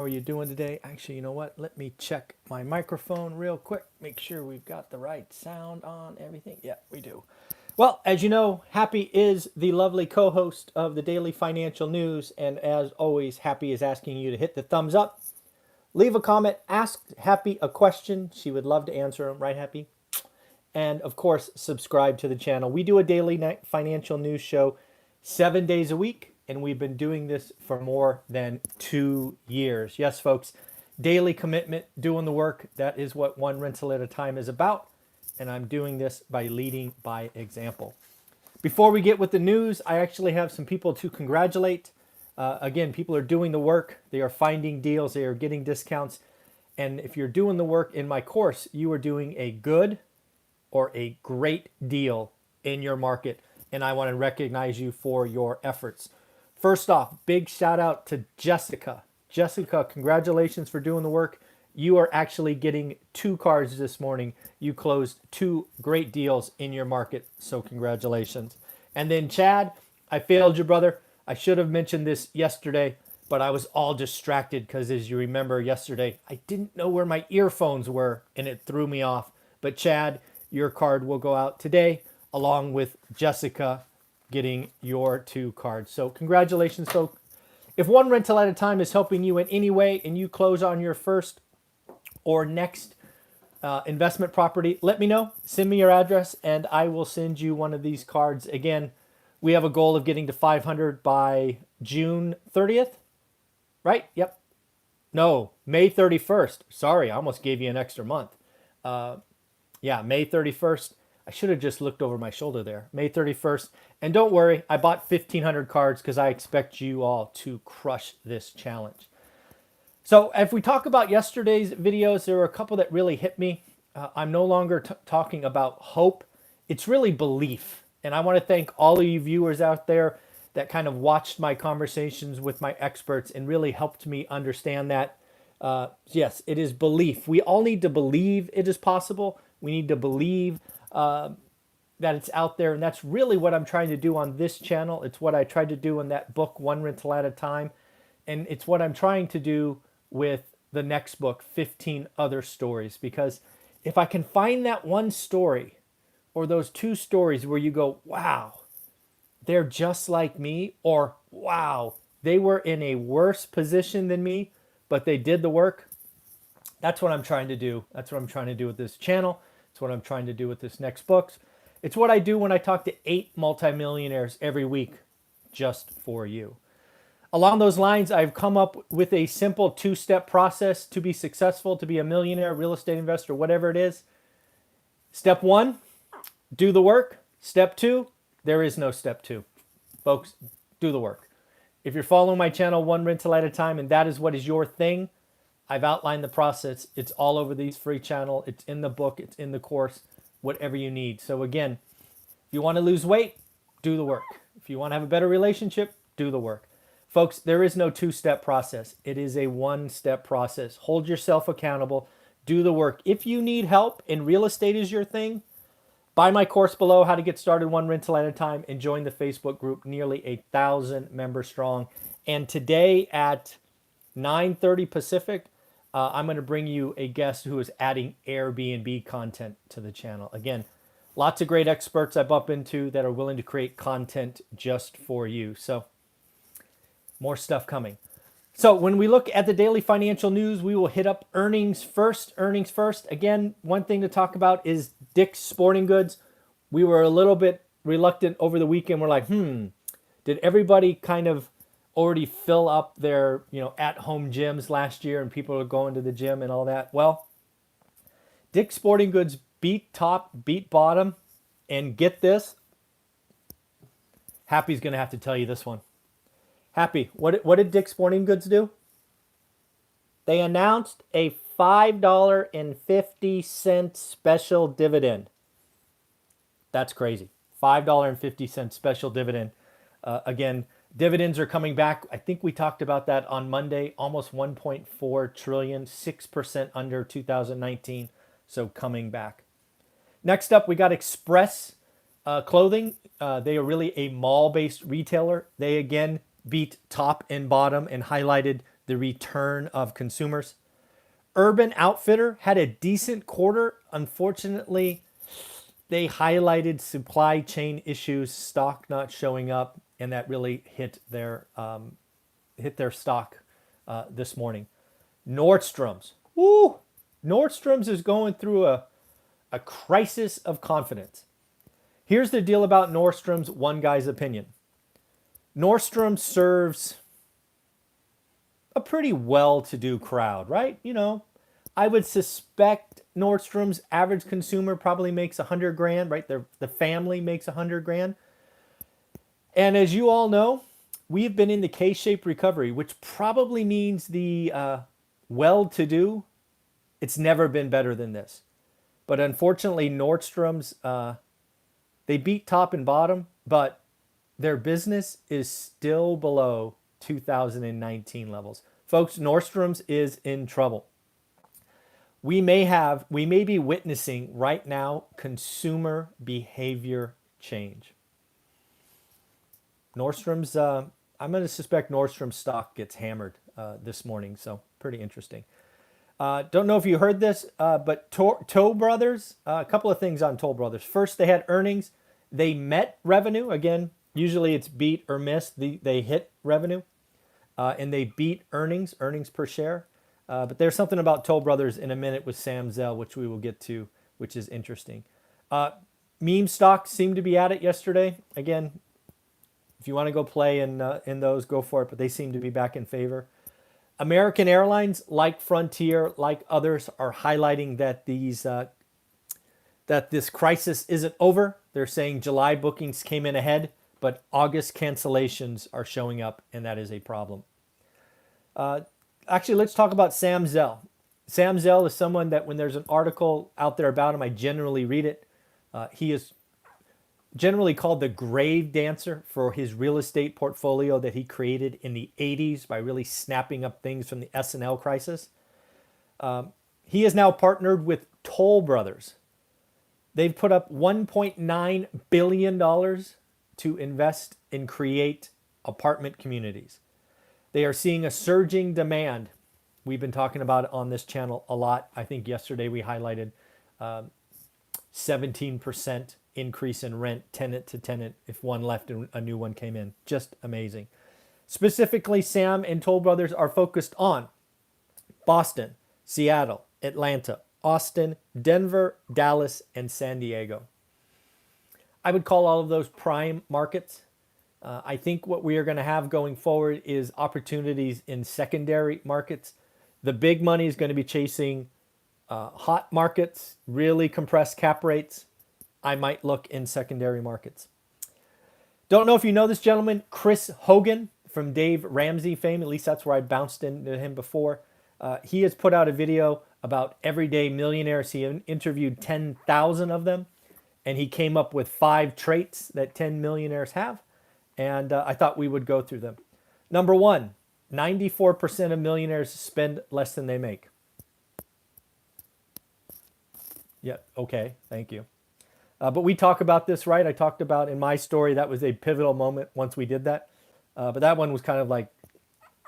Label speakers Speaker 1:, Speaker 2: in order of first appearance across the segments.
Speaker 1: are you doing today? Actually, you know what? Let me check my microphone real quick. Make sure we've got the right sound on everything. Yeah, we do. Well, as you know, Happy is the lovely co-host of the Daily Financial News, and as always, Happy is asking you to hit the thumbs up, leave a comment, ask Happy a question. She would love to answer them, right, Happy? And of course, subscribe to the channel. We do a daily financial news show 7 days a week, and we've been doing this for more than 2 years. Yes, folks, daily commitment, doing the work. That is what one rental at a time is about. And I'm doing this by leading by example. Before we get with the news, I actually have some people to congratulate. Again, people are doing the work. They are finding deals. They are getting discounts. And if you're doing the work in my course, you are doing a good or a great deal in your market. And I want to recognize you for your efforts. First off, big shout out to Jessica. Jessica, congratulations for doing the work. You are actually getting 2 cards this morning. You closed 2 great deals in your market. So congratulations. And then Chad, I failed you, brother. I should have mentioned this yesterday, but I was all distracted because as you remember yesterday, I didn't know where my earphones were and it threw me off. But Chad, your card will go out today along with Jessica getting your 2 cards. So congratulations, folks. If one rental at a time is helping you in any way and you close on your first or next investment property, let me know. Send me your address and I will send you one of these cards. Again, we have a goal of getting to 500 by June 30th, right? Yep. No, May 31st. Sorry, I almost gave you an extra month. Yeah, May 31st. I should have just looked over my shoulder there. May 31st. And don't worry, I bought 1,500 cards because I expect you all to crush this challenge. So if we talk about yesterday's videos, there were a couple that really hit me. I'm no longer talking about hope. It's really belief. And I want to thank all of you viewers out there that kind of watched my conversations with my experts and really helped me understand that. Yes, it is belief. We all need to believe it is possible. We need to believe that it's out there. And that's really what I'm trying to do on this channel. It's what I tried to do in that book, One Rental at a Time. And it's what I'm trying to do with the next book, 15 Other Stories. Because if I can find that one story or those 2 stories where you go, wow, they're just like me, or wow, they were in a worse position than me, but they did the work. That's what I'm trying to do. That's what I'm trying to do with this channel. It's what I'm trying to do with this next book. It's what I do when I talk to 8 multimillionaires every week just for you. Along those lines, I've come up with a simple 2-step process to be successful, to be a millionaire, real estate investor, whatever it is. Step 1, do the work. Step 2, there is no step 2. Folks, do the work. If you're following my channel, One Rental at a Time, and that is what is your thing, I've outlined the process. It's all over these free channel. It's in the book. It's in the course, whatever you need. So again, if you want to lose weight, do the work. If you want to have a better relationship, do the work. Folks, there is no 2-step process. It is a 1-step process. Hold yourself accountable. Do the work. If you need help and real estate is your thing, buy my course below, How to Get Started One Rental at a Time, and join the Facebook group, nearly 1,000 members strong. And today at 9:30 Pacific, I'm going to bring you a guest who is adding Airbnb content to the channel. Again, lots of great experts I bump into that are willing to create content just for you. So more stuff coming. So when we look at the daily financial news, we will hit up earnings first. Earnings first. Again, one thing to talk about is Dick's Sporting Goods. We were a little bit reluctant over the weekend. We're like, did everybody kind of already fill up their, at-home gyms last year and people are going to the gym and all that? Well, Dick's Sporting Goods beat top, beat bottom, and get this, Happy's going to have to tell you this one. Happy, what did Dick's Sporting Goods do? They announced a $5.50 special dividend. That's crazy. $5.50 special dividend. Again, dividends are coming back. I think we talked about that on Monday. Almost 1.4 trillion, 6% under 2019. So coming back. Next up, we got Express Clothing. They are really a mall-based retailer. They again beat top and bottom and highlighted the return of consumers. Urban Outfitter had a decent quarter. Unfortunately, they highlighted supply chain issues, stock not showing up, and that really hit their stock this morning. Nordstrom's, woo! Nordstrom's is going through a crisis of confidence. Here's the deal about Nordstrom's, one guy's opinion. Nordstrom serves a pretty well-to-do crowd, right? You know, I would suspect Nordstrom's average consumer probably makes 100 grand, right? The family makes 100 grand. And as you all know, we've been in the K-shaped recovery, which probably means the well-to-do, it's never been better than this. But unfortunately, Nordstrom's, they beat top and bottom, but their business is still below 2019 levels. Folks, Nordstrom's is in trouble. We may be witnessing right now consumer behavior change. Nordstrom's, I'm going to suspect Nordstrom's stock gets hammered this morning, so pretty interesting. Don't know if you heard this, but Toll Brothers, a couple of things on Toll Brothers. First, they had earnings. They met revenue. Again, usually it's beat or miss. They hit revenue, and they beat earnings per share. But there's something about Toll Brothers in a minute with Sam Zell, which we will get to, which is interesting. Meme stocks seemed to be at it yesterday. Again, if you want to go play in those, go for it, but they seem to be back in favor. American Airlines, like Frontier, like others, are highlighting that that this crisis isn't over. They're saying July bookings came in ahead, but August cancellations are showing up, and that is a problem. Actually, let's talk about Sam Zell. Sam Zell is someone that when there's an article out there about him, I generally read it. He is generally called the grave dancer for his real estate portfolio that he created in the 80s by really snapping up things from the S&L crisis. He is now partnered with Toll Brothers. They've put up $1.9 billion to invest and create apartment communities. They are seeing a surging demand. We've been talking about it on this channel a lot. I think yesterday we highlighted 17% increase in rent, tenant to tenant, if one left and a new one came in. Just amazing. Specifically, Sam and Toll Brothers are focused on Boston, Seattle, Atlanta, Austin, Denver, Dallas, and San Diego. I would call all of those prime markets. I think what we are going to have going forward is opportunities in secondary markets. The big money is going to be chasing hot markets, really compressed cap rates. I might look in secondary markets. Don't know if you know this gentleman, Chris Hogan from Dave Ramsey fame. At least that's where I bounced into him before. He has put out a video about everyday millionaires. He interviewed 10,000 of them, and he came up with 5 traits that 10 millionaires have. And I thought we would go through them. Number 1, 94% of millionaires spend less than they make. Yeah, okay, thank you. But we talk about this, right? I talked about in my story, that was a pivotal moment once we did that. But that one was kind of like,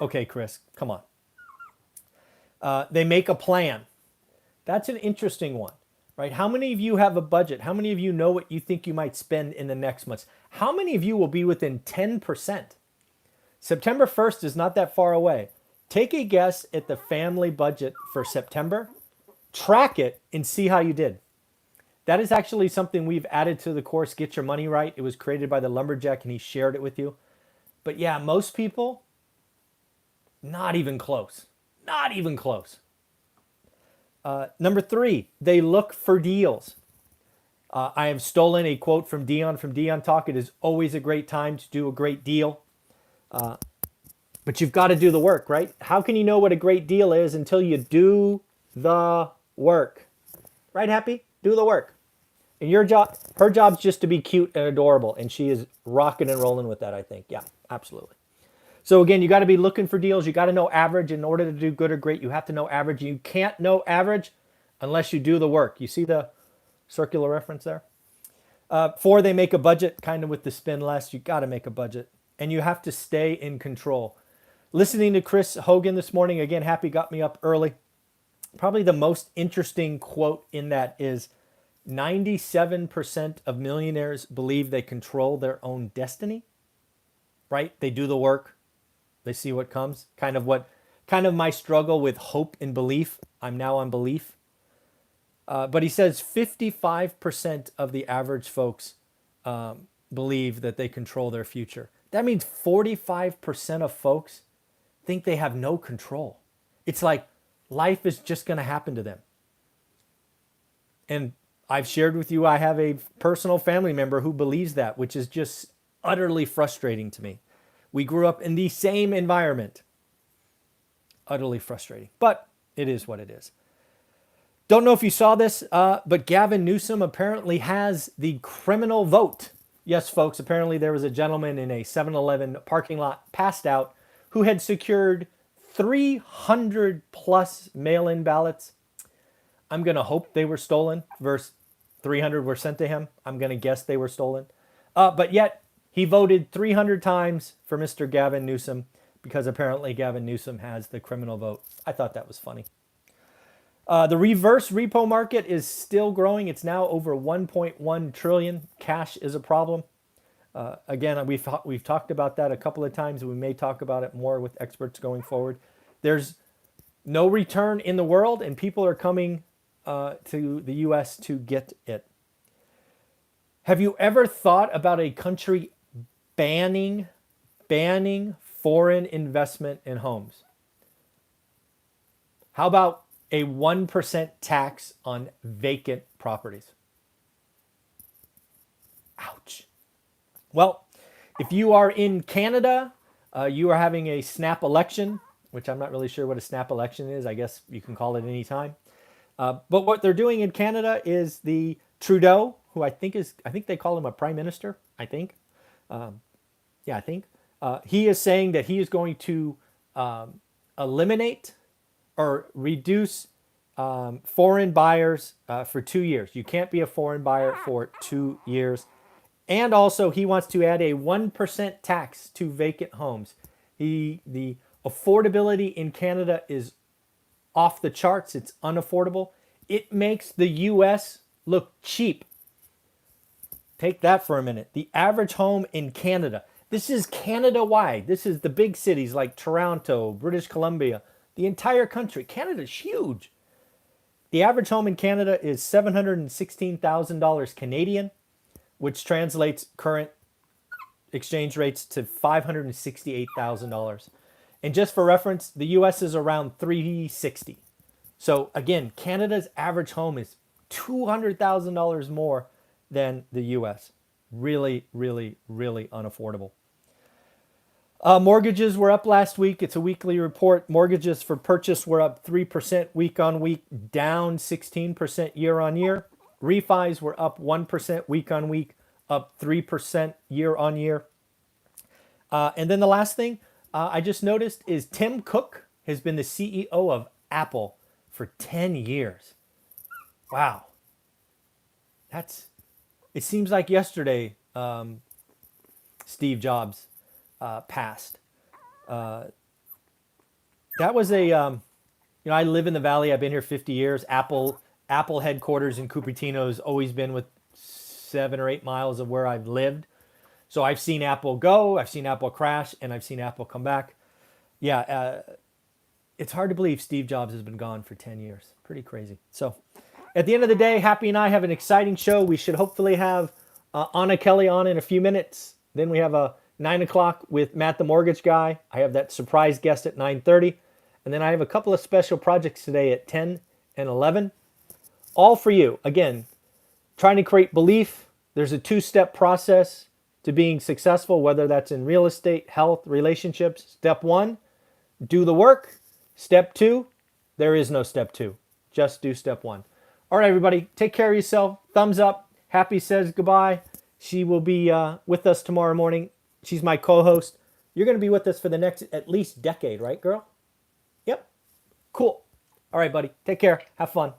Speaker 1: okay, Chris, come on. They make a plan. That's an interesting one, right? How many of you have a budget? How many of you know what you think you might spend in the next month? How many of you will be within 10%? September 1st is not that far away. Take a guess at the family budget for September. Track it and see how you did. That is actually something we've added to the course, Get Your Money Right. It was created by the Lumberjack, and he shared it with you. But yeah, most people, not even close. Not even close. Number 3, they look for deals. I have stolen a quote from Dion Talk. It is always a great time to do a great deal. But you've got to do the work, right? How can you know what a great deal is until you do the work? Right, Happy? Do the work. And your job, her job's just to be cute and adorable, and she is rocking and rolling with that, I think. Yeah, absolutely. So again, you got to be looking for deals. You got to know average in order to do good or great. You have to know average. You can't know average unless you do the work. You see the circular reference there? 4, they make a budget, kind of with the spend less. You got to make a budget, and you have to stay in control. Listening to Chris Hogan this morning, again, Happy got me up early. Probably the most interesting quote in that is 97% of millionaires believe they control their own destiny, right? They do the work. They see what comes. Kind of my struggle with hope and belief. I'm now on belief. But he says 55% of the average folks believe that they control their future. That means 45% of folks think they have no control. It's like life is just going to happen to them. And I've shared with you, I have a personal family member who believes that, which is just utterly frustrating to me. We grew up in the same environment. Utterly frustrating. But it is what it is. Don't know if you saw this, but Gavin Newsom apparently has the criminal vote. Yes, folks, apparently there was a gentleman in a 7-Eleven parking lot passed out who had secured 300 plus mail-in ballots. I'm going to hope they were stolen versus 300 were sent to him. I'm going to guess they were stolen. But yet he voted 300 times for Mr. Gavin Newsom because apparently Gavin Newsom has the criminal vote. I thought that was funny. The reverse repo market is still growing. It's now over 1.1 trillion. Cash is a problem. Again, we've talked about that a couple of times. We may talk about it more with experts going forward. There's no return in the world, and people are coming to the U.S. to get it. Have you ever thought about a country banning foreign investment in homes? How about a 1% tax on vacant properties? Ouch. Well, if you are in Canada, you are having a snap election, which I'm not really sure what a snap election is. I guess you can call it any time. But what they're doing in Canada is the Trudeau, who I think they call him a prime minister, I think. He is saying that he is going to eliminate or reduce foreign buyers for 2 years. You can't be a foreign buyer for 2 years. And also he wants to add a 1% tax to vacant homes. The affordability in Canada is off the charts. It's unaffordable. It makes the U.S. look cheap. Take that for a minute. The average home in Canada. This is Canada-wide. This is the big cities like Toronto, British Columbia, the entire country. Canada's huge. The average home in Canada is $716,000 Canadian, which translates current exchange rates to $568,000. And just for reference, the U.S. is around $360,000. So again, Canada's average home is $200,000 more than the U.S. Really, really, really unaffordable. Mortgages were up last week. It's a weekly report. Mortgages for purchase were up 3% week on week, down 16% year on year. Refis were up 1% week on week, up 3% year on year. And then the last thing I just noticed is Tim Cook has been the CEO of Apple for 10 years. Wow. It seems like yesterday Steve Jobs passed. That was I live in the Valley. I've been here 50 years. Apple headquarters in Cupertino has always been with 7 or 8 miles of where I've lived. So I've seen Apple go, I've seen Apple crash, and I've seen Apple come back. It's hard to believe Steve Jobs has been gone for 10 years. Pretty crazy. So at the end of the day, Happy and I have an exciting show. We should hopefully have Anna Kelly on in a few minutes. Then we have a 9 o'clock with Matt the Mortgage Guy. I have that surprise guest at 9:30. And then I have a couple of special projects today at 10 and 11. All for you. Again, trying to create belief. There's a 2-step process to being successful, whether that's in real estate, health, relationships. Step 1, do the work. Step 2, there is no step 2. Just do step 1. All right, everybody, take care of yourself. Thumbs up. Happy says goodbye. She will be with us tomorrow morning. She's my co-host. You're going to be with us for the next at least decade, right, girl? Yep. Cool. All right, buddy. Take care. Have fun.